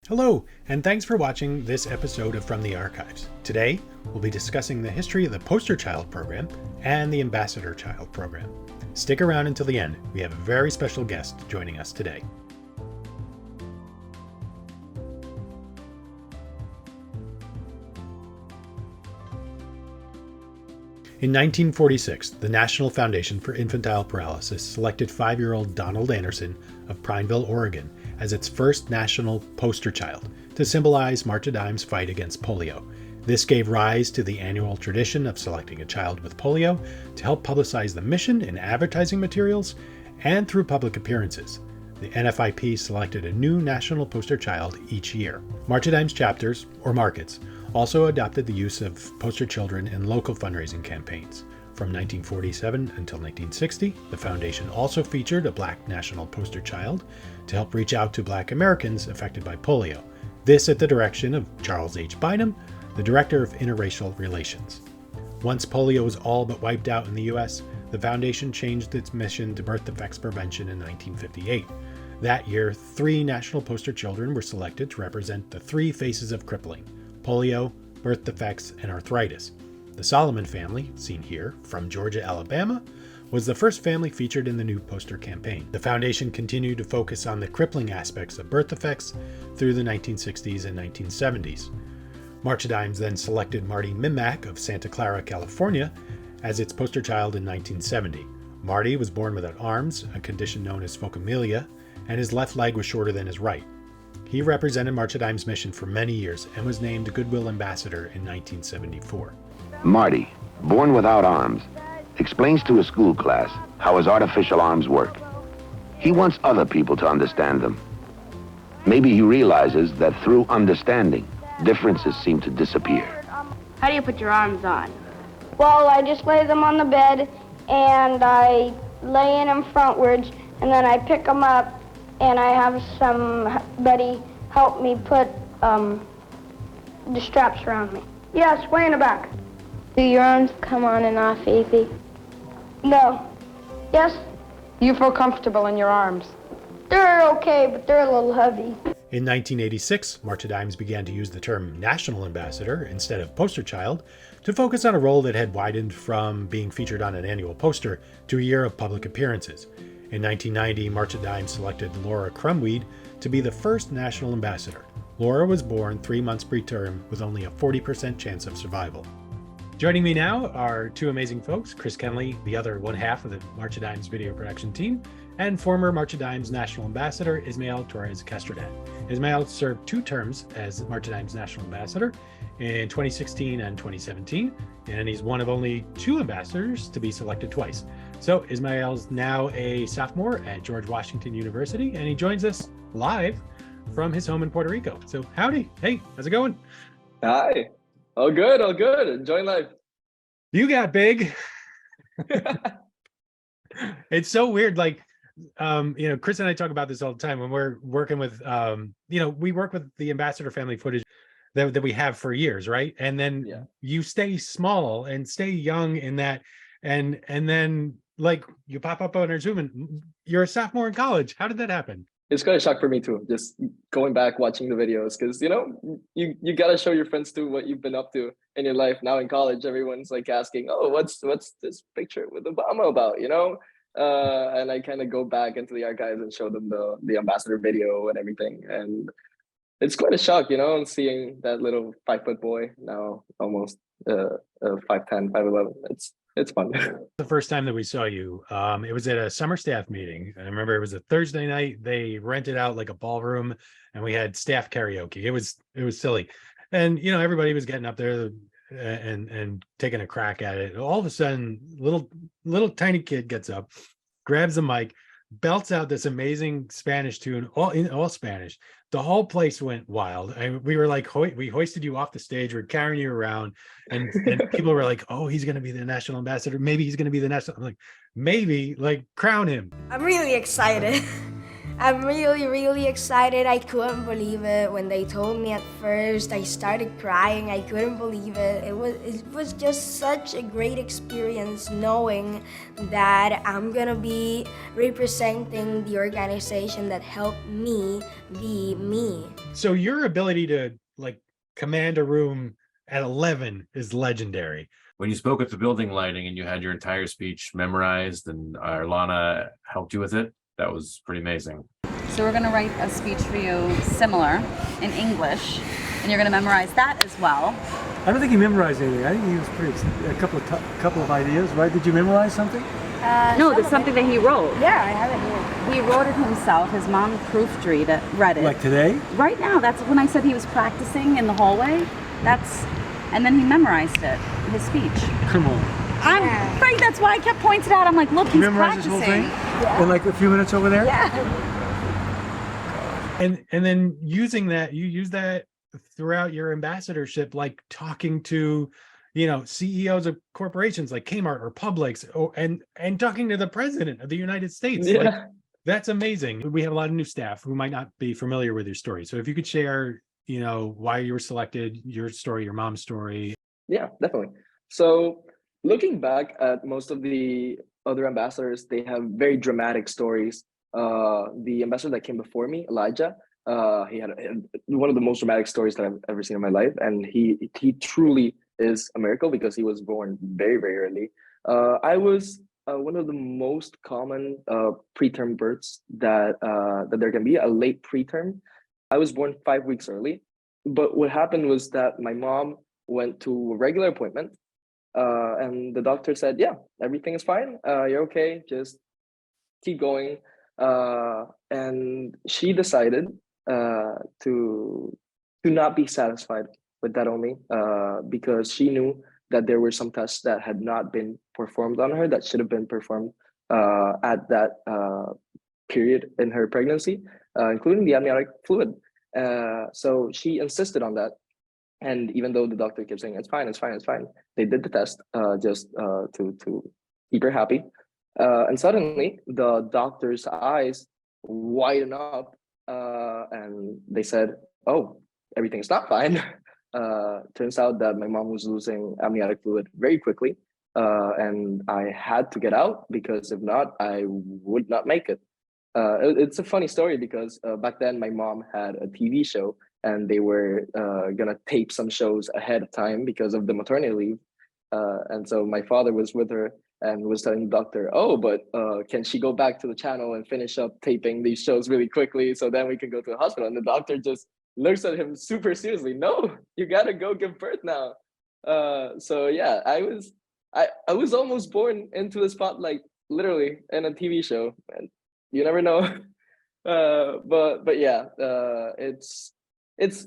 Hello, and thanks for watching this episode of From the Archives. Today, we'll be discussing the history of the Poster Child program and the Ambassador Child program. Stick around until the end. We have a very special guest joining us today. In 1946, the National Foundation for Infantile Paralysis selected 5-year-old Donald Anderson of Prineville, Oregon, as its first national poster child to symbolize March of Dimes' fight against polio. This gave rise to the annual tradition of selecting a child with polio to help publicize the mission in advertising materials and through public appearances. The NFIP selected a new national poster child each year. March of Dimes chapters, or markets, also adopted the use of poster children in local fundraising campaigns. From 1947 until 1960, the foundation also featured a Black national poster child to help reach out to Black Americans affected by polio. This at the direction of Charles H. Bynum, the Director of Interracial Relations. Once polio was all but wiped out in the U.S., the foundation changed its mission to birth defects prevention in 1958. That year, 3 national poster children were selected to represent the 3 faces of crippling: polio, birth defects, and arthritis. The Solomon family, seen here, from Georgia, Alabama, was the first family featured in the new poster campaign. The foundation continued to focus on the crippling aspects of birth defects through the 1960s and 1970s. March of Dimes then selected Marty Mimack of Santa Clara, California, as its poster child in 1970. Marty was born without arms, a condition known as phocomelia, and his left leg was shorter than his right. He represented March of Dimes' mission for many years and was named Goodwill Ambassador in 1974. Marty, born without arms, explains to a school class how his artificial arms work. He wants other people to understand them. Maybe he realizes that through understanding, differences seem to disappear. How do you put your arms on? Well, I just lay them on the bed, and I lay in them frontwards, and then I pick them up, and I have somebody help me put the straps around me. Yes, way in the back. Do your arms come on and off easy? No. Yes, You feel comfortable in your arms? they're okay, but they're a little heavy. In 1986, March of Dimes began to use the term National Ambassador instead of Poster Child to focus on a role that had widened from being featured on an annual poster to a year of public appearances. In 1990, March of Dimes selected Laura Crumweed to be the first National Ambassador. Laura was born 3 months preterm with only a 40% chance of survival. Joining me now are 2 amazing folks: Chris Kenley, the other one half of the March of Dimes video production team, and former March of Dimes National Ambassador Ismael Torres Castrodet. Ismael served 2 terms as March of Dimes National Ambassador in 2016 and 2017, and he's one of only 2 ambassadors to be selected twice. So Ismael's now a sophomore at George Washington University, and he joins us live from his home in Puerto Rico. So howdy. Hey, how's it going? Hi. All good, all good. Enjoying life. You got big. It's so weird. Like, Chris and I talk about this all the time when we're working with, we work with the ambassador family footage that we have for years, right? And then you stay small and stay young in that, and then like you pop up on our Zoom and you're a sophomore in college. How did that happen? It's kind of shock for me too, just going back watching the videos, because you gotta show your friends too what you've been up to in your life. Now in college, everyone's like asking, "Oh, what's this picture with Obama about?" And I kind of go back into the archives and show them the ambassador video and everything, and it's quite a shock, seeing that little 5-foot boy now almost 5'10", 5'11". It's fun. The first time that we saw you, it was at a summer staff meeting. I remember it was a Thursday night. They rented out like a ballroom, and we had staff karaoke. It was silly, and everybody was getting up there and taking a crack at it. All of a sudden, little tiny kid gets up, grabs the mic, belts out this amazing Spanish tune, all Spanish. The whole place went wild. And we were like, we hoisted you off the stage. We're carrying you around, and people were like, "Oh, he's going to be the national ambassador. Maybe he's going to be the national." I'm like, maybe, like, crown him. I'm really excited. I'm really, really excited. I couldn't believe it when they told me at first. I started crying. I couldn't believe it. It was just such a great experience knowing that I'm gonna be representing the organization that helped me be me. So your ability to like command a room at 11 is legendary. When you spoke at the building lighting and you had your entire speech memorized and Arlana helped you with it, that was pretty amazing. So we're going to write a speech for you similar in English, and you're going to memorize that as well. I don't think he memorized anything. I think he was pretty a couple of ideas, right? Did you memorize something? No, there's something that he wrote. Yeah, I have it here. He wrote it himself. His mom proofread it, read it. Like today? Right now. That's when I said he was practicing in the hallway. And then he memorized it, his speech. Come on. I'm Frank, that's why I kept pointing it out. I'm like, look, he's Memorize practicing. this whole thing? Yeah. In like a few minutes over there? Yeah. And then using that, you use that throughout your ambassadorship, like talking to, CEOs of corporations like Kmart or Publix, and talking to the president of the United States. Yeah. Like, that's amazing. We have a lot of new staff who might not be familiar with your story. So if you could share, why you were selected, your story, your mom's story. Yeah, definitely. So looking back at most of the other ambassadors, they have very dramatic stories. The ambassador that came before me, Elijah, he had one of the most dramatic stories that I've ever seen in my life, and he truly is a miracle because he was born very, very early. I was one of the most common preterm births that there can be, a late preterm. I was born 5 weeks early, but what happened was that my mom went to a regular appointment, and the doctor said, "Yeah, everything is fine. You're okay. Just keep going." And she decided to not be satisfied with that only, because she knew that there were some tests that had not been performed on her that should have been performed at that period in her pregnancy, including the amniotic fluid. So she insisted on that. And even though the doctor kept saying, it's fine, they did the test just to keep her happy. And suddenly the doctor's eyes widen up and they said, "Oh, everything's not fine." Turns out that my mom was losing amniotic fluid very quickly, and I had to get out because if not, I would not make it. It's a funny story because back then my mom had a TV show and they were gonna tape some shows ahead of time because of the maternity leave. And so my father was with her and was telling the doctor, "Oh, but can she go back to the channel and finish up taping these shows really quickly so then we can go to the hospital?" And the doctor just looks at him super seriously. "No, you gotta go give birth now." So yeah, I was almost born into the spotlight, literally, in a TV show, and you never know. But yeah, it's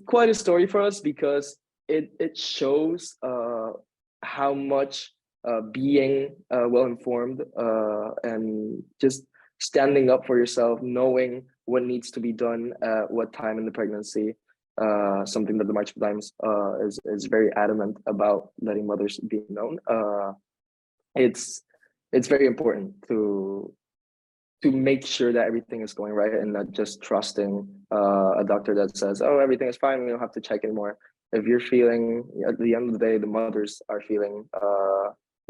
quite a story for us because it shows how much being well-informed and just standing up for yourself, knowing what needs to be done at what time in the pregnancy, something that the March of Dimes is very adamant about letting mothers be known. It's very important to make sure that everything is going right and not just trusting a doctor that says, "Oh, everything is fine, we don't have to check anymore." If you're feeling, at the end of the day, the mothers are feeling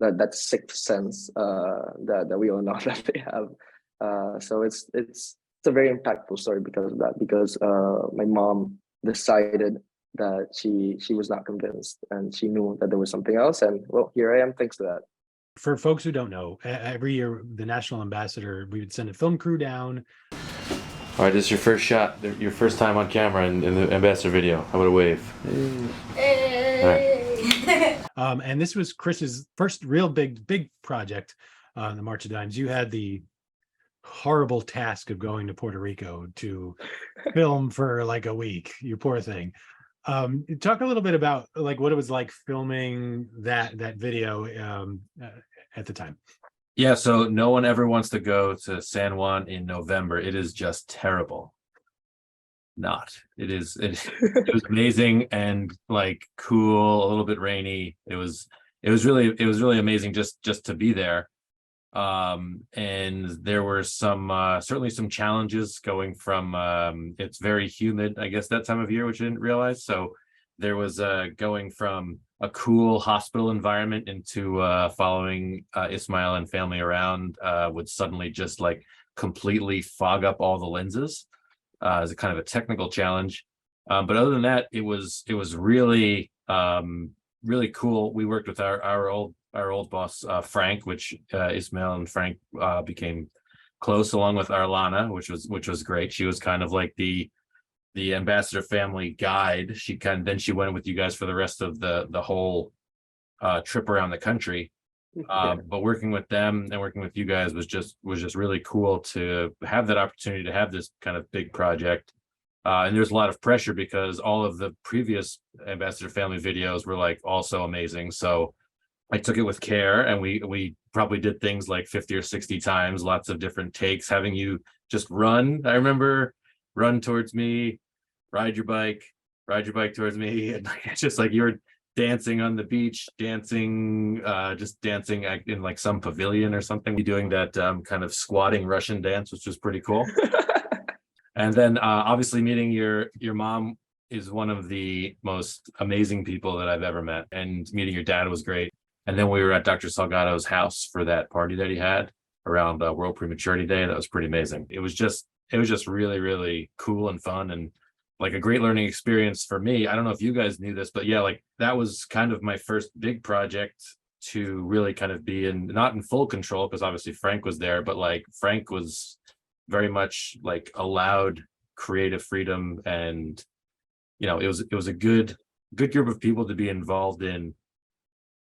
that sixth sense that we all know that they have. So it's a very impactful story because of that, because my mom decided that she was not convinced and she knew that there was something else, and well, here I am thanks to that. For folks who don't know, every year the national ambassador, we would send a film crew down. All right, this is your first shot, your first time on camera in the ambassador video. How about a wave? Hey. All right. And this was Chris's first real big project on the March of Dimes. You had the horrible task of going to Puerto Rico to film for like a week. You poor thing. Talk a little bit about like what it was like filming that video at the time. Yeah, so no one ever wants to go to San Juan in November. It is just terrible. It was amazing and like cool, a little bit rainy. It was really amazing just to be there. And there were some certainly some challenges going from it's very humid, I guess, that time of year, which I didn't realize. So there was going from a cool hospital environment into following Ismail and family around would suddenly just like completely fog up all the lenses as a kind of a technical challenge. But other than that, it was really really cool. We worked with our old boss Frank, which Ismail and Frank became close, along with Arlana, which was great. She was kind of like the ambassador family guide. Then she went with you guys for the rest of the whole trip around the country. But working with them and working with you guys was just really cool to have that opportunity to have this kind of big project. And there's a lot of pressure because all of the previous ambassador family videos were like also amazing. So I took it with care, and we probably did things like 50 or 60 times, lots of different takes, having you just run. I remember run towards me, ride your bike towards me, and it's just like you're dancing on the beach, just dancing in like some pavilion or something, doing that kind of squatting Russian dance, which was pretty cool. And then obviously meeting your mom is one of the most amazing people that I've ever met, and meeting your dad was great. And then we were at Dr. Salgado's house for that party that he had around World Prematurity Day. That was pretty amazing. It was just really, really cool and fun, and like a great learning experience for me. I don't know if you guys knew this, but yeah, like that was kind of my first big project to really kind of be not in full control, because obviously Frank was there, but like Frank was very much like allowed creative freedom, and it was a good group of people to be involved in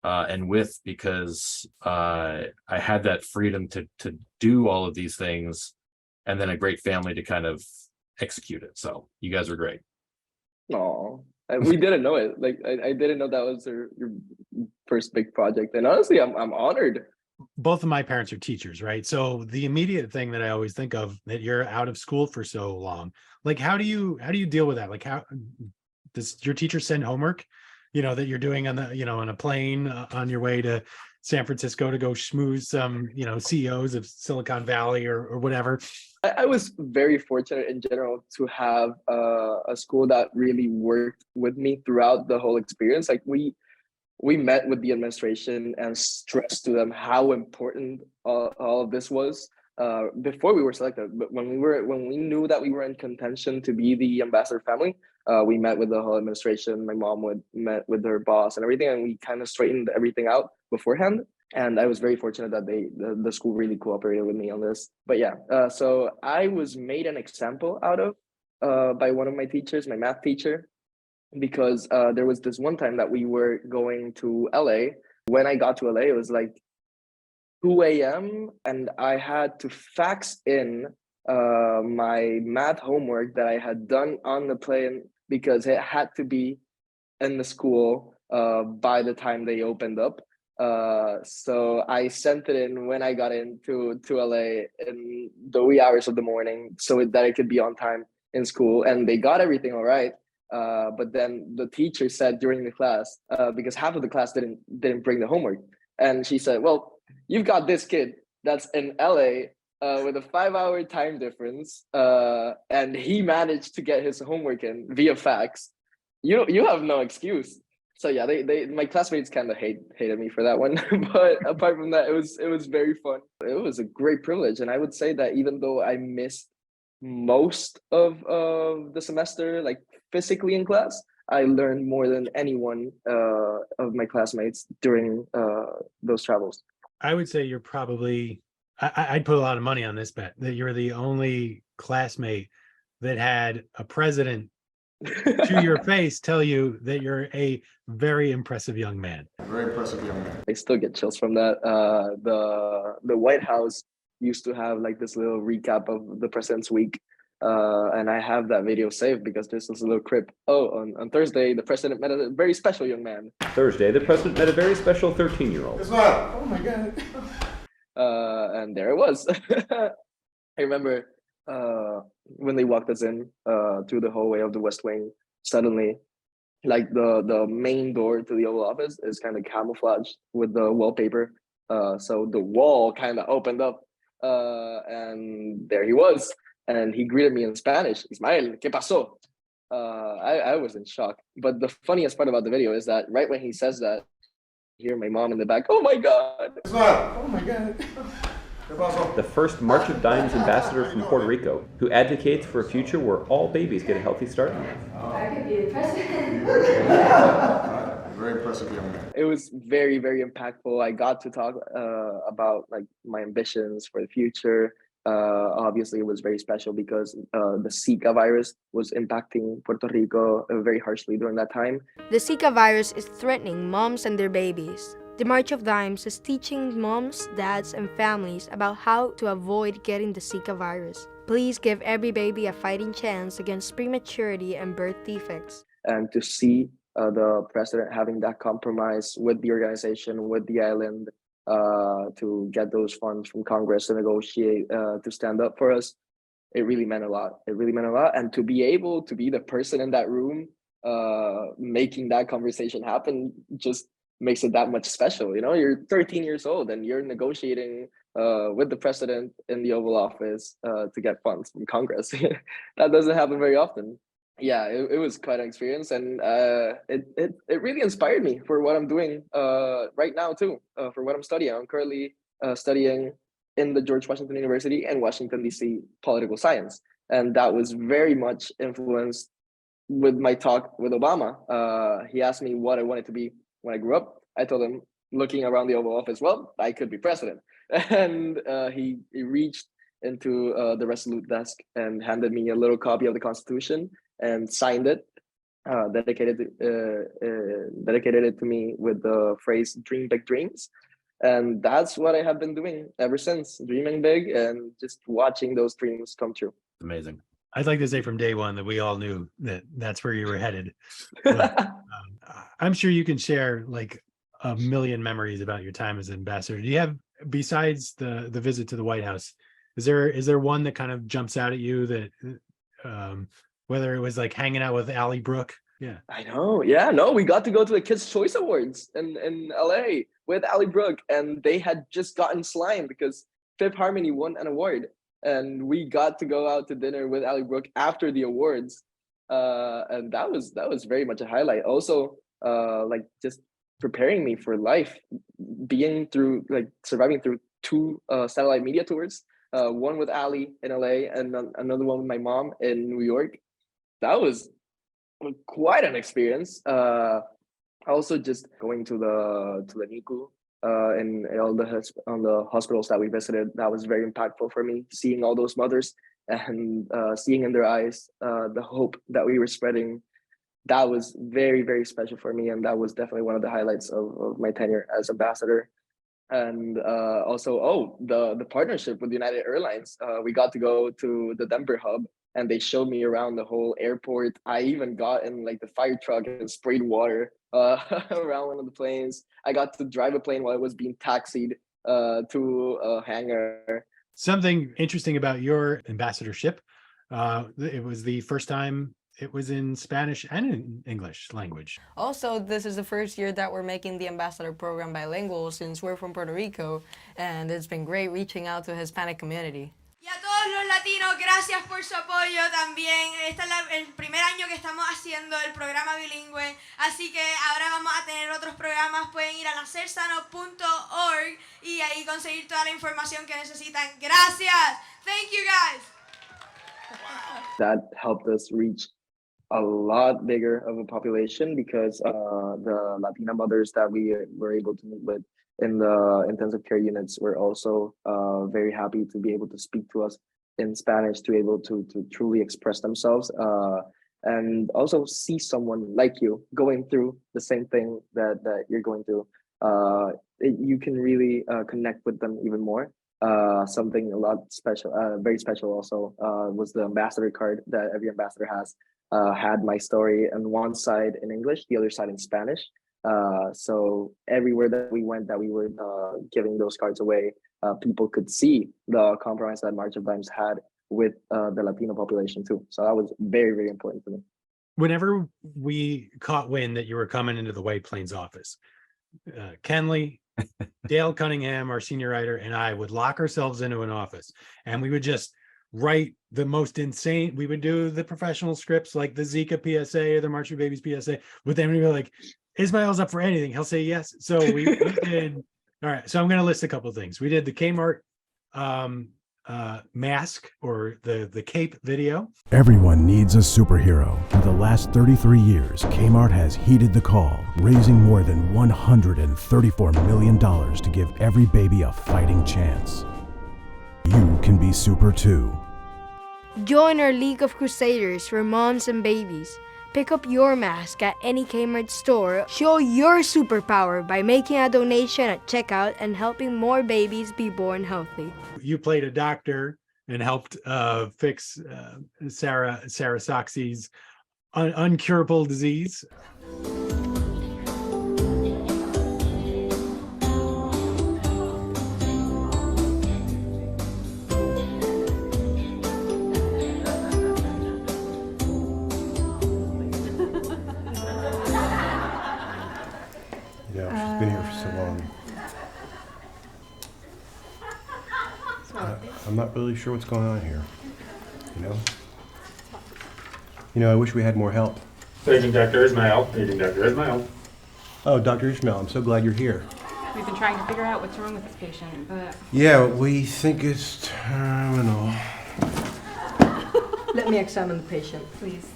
and with, because I had that freedom to do all of these things, and then a great family to kind of execute it. So you guys were great. Oh, we didn't know it. Like I didn't know that was your first big project, and honestly, I'm honored. Both of my parents are teachers, right? So the immediate thing that I always think of, that you're out of school for so long, like how do you deal with that? Like how does your teacher send homework, that you're doing on the, on a plane on your way to San Francisco to go schmooze some, CEOs of Silicon Valley or whatever? I was very fortunate in general to have a school that really worked with me throughout the whole experience. Like we met with the administration and stressed to them how important all of this was before we were selected. But when we knew that we were in contention to be the ambassador family, we met with the whole administration. My mom met with her boss and everything, and we kind of straightened everything out beforehand. And I was very fortunate that the school really cooperated with me on this. But yeah, so I was made an example out of by one of my teachers, my math teacher, because there was this one time that we were going to LA. When I got to LA, it was like 2 a.m. and I had to fax in my math homework that I had done on the plane, because it had to be in the school by the time they opened up. So I sent it in when I got into LA in the wee hours of the morning, so that I could be on time in school, and they got everything all right. But then the teacher said during the class, because half of the class didn't bring the homework, and she said, "Well, you've got this kid that's in LA with a 5-hour time difference, and he managed to get his homework in via fax. You have no excuse." So yeah, my classmates kind of hated me for that one, but apart from that, it was very fun. It was a great privilege, and I would say that even though I missed most of the semester, like physically in class, I learned more than anyone of my classmates during those travels. I would say you're probably, I'd put a lot of money on this bet, that you're the only classmate that had a president to your face tell you that you're a very impressive young man. Very impressive young man. I still get chills from that. The White House used to have like this little recap of the President's Week. And I have that video saved because there's this little clip. On Thursday, the president met a very special young man. Thursday, the president met a very special 13-year-old. Oh my God. And there it was. I remember when they walked us in through the hallway of the West Wing, suddenly, like the main door to the Oval Office is kind of camouflaged with the wallpaper. So the wall kind of opened up, and there he was. And he greeted me in Spanish. Ismael, ¿qué pasó? I was in shock. But the funniest part about the video is that right when he says that, I hear my mom in the back, oh my God. Oh my God. The first March of Dimes ambassador from Puerto Rico, who advocates for a future where all babies get a healthy start in life. I could be the president. Very impressive young man. It was very, very impactful. I got to talk about like my ambitions for the future. Obviously, it was very special because the Zika virus was impacting Puerto Rico very harshly during that time. The Zika virus is threatening moms and their babies. The March of Dimes is teaching moms, dads, and families about how to avoid getting the Zika virus. Please give every baby a fighting chance against prematurity and birth defects. And to see the president having that compromise with the organization, with the island, to get those funds from Congress to negotiate, to stand up for us, it really meant a lot. It really meant a lot. And to be able to be the person in that room making that conversation happen just makes it that much special. You know, you're 13 years old and you're negotiating with the president in the Oval Office to get funds from Congress. That doesn't happen very often. Yeah, it was quite an experience, and it really inspired me for what I'm doing right now too, for what I'm studying. I'm currently studying in the George Washington University in Washington, D.C. political science. And that was very much influenced with my talk with Obama. He asked me what I wanted to be when I grew up. I told him, looking around the Oval Office, well, I could be president. And he reached into the Resolute desk and handed me a little copy of the Constitution and signed it, dedicated it to me with the phrase, dream big dreams. And that's what I have been doing ever since, dreaming big and just watching those dreams come true. Amazing. I'd like to say from day one that we all knew that that's where you were headed. But, I'm sure you can share like a million memories about your time as ambassador. Do you have, besides the visit to the White House, is there one that kind of jumps out at you that whether it was like hanging out with Allie Brooke? Yeah, I know. Yeah, no, we got to go to the Kids' Choice Awards in LA with Allie Brooke, and they had just gotten slimed because Fifth Harmony won an award, and we got to go out to dinner with Allie Brooke after the awards, and that was very much a highlight. Also, like just preparing me for life, surviving through two satellite media tours, one with Allie in LA and another one with my mom in New York. That was quite an experience. Also, just going to the NICU and all the hospitals that we visited, that was very impactful for me. Seeing all those mothers and seeing in their eyes the hope that we were spreading, that was very, very special for me, and that was definitely one of the highlights of my tenure as ambassador. And also, the partnership with United Airlines. We got to go to the Denver hub, and they showed me around the whole airport. I even got in like the fire truck and sprayed water around one of the planes. I got to drive a plane while it was being taxied to a hangar. Something interesting about your ambassadorship, it was the first time it was in Spanish and in English language. Also, this is the first year that we're making the ambassador program bilingual since we're from Puerto Rico, and it's been great reaching out to the Hispanic community. Y a todos los latinos, gracias por su apoyo también. Este es el primer año que estamos haciendo el programa bilingüe, así que ahora vamos a tener otros programas. Pueden ir a nacersano.org y ahí conseguir toda la información que necesitan. Gracias. Thank you guys. That helped us reach a lot bigger of a population because the Latina mothers that we were able to meet with in the intensive care units were also very happy to be able to speak to us in Spanish, to be able to truly express themselves, and also see someone like you going through the same thing that you're going through. You can really connect with them even more. Something a lot special, very special also, was the ambassador card that every ambassador has. Had my story on one side in English, the other side in Spanish. So everywhere that we went, that we were giving those cards away, people could see the compromise that March of Dimes had with the Latino population too. So that was very, very important to me. Whenever we caught wind that you were coming into the White Plains office, Kenley, Dale Cunningham, our senior writer, and I would lock ourselves into an office, and we would just write the most insane. We would do the professional scripts like the Zika PSA or the March for Babies PSA. But then we'd be like, Ismail's up for anything. He'll say yes. So we did. All right. So I'm going to list a couple of things. We did the Kmart mask or the cape video. Everyone needs a superhero. For the last 33 years, Kmart has heeded the call, raising more than $134 million to give every baby a fighting chance. You can be super too. Join our League of Crusaders for moms and babies. Pick up your mask at any Kmart store. Show your superpower by making a donation at checkout and helping more babies be born healthy. You played a doctor and helped fix Sarah Soxi's uncurable disease. Yeah, she's been here for so long. I'm not really sure what's going on here, you know, I wish we had more help. Paging Dr. Ismail. Paging Dr. Ismail. Oh, Dr. Ishmael, I'm so glad you're here. We've been trying to figure out what's wrong with this patient, but... Yeah, we think it's terminal. Let me examine the patient. Please.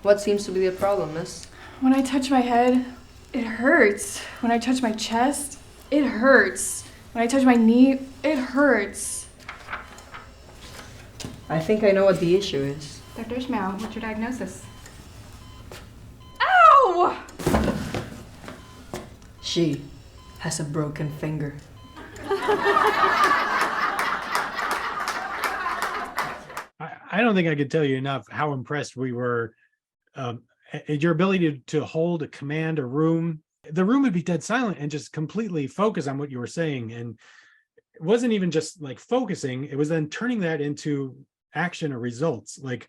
What seems to be the problem, miss? When I touch my head, it hurts. When I touch my chest, it hurts. When I touch my knee, it hurts. I think I know what the issue is. Dr. Ishmael, what's your diagnosis? Ow! She has a broken finger. I don't think I could tell you enough how impressed we were. Your ability to hold, command a room. The room would be dead silent and just completely focus on what you were saying. And it wasn't even just like focusing, it was then turning that into action or results. Like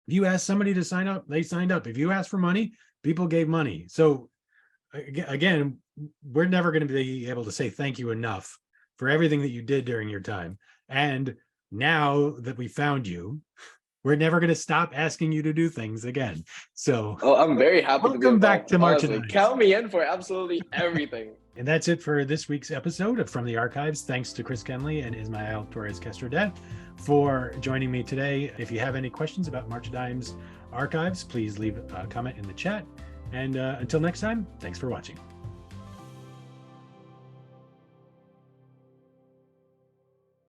if you asked somebody to sign up, they signed up. If you asked for money, people gave money. So again, we're never going to be able to say thank you enough for everything that you did during your time. And now that we found you, we're never going to stop asking you to do things again. So I'm very happy to be welcome back to March honestly. Count me in for absolutely everything. And that's it for this week's episode of From the Archives. Thanks to Chris Kenley and Ismael Torres-Castrodet for joining me today. If you have any questions about March of Dimes archives, please leave a comment in the chat. And until next time, thanks for watching.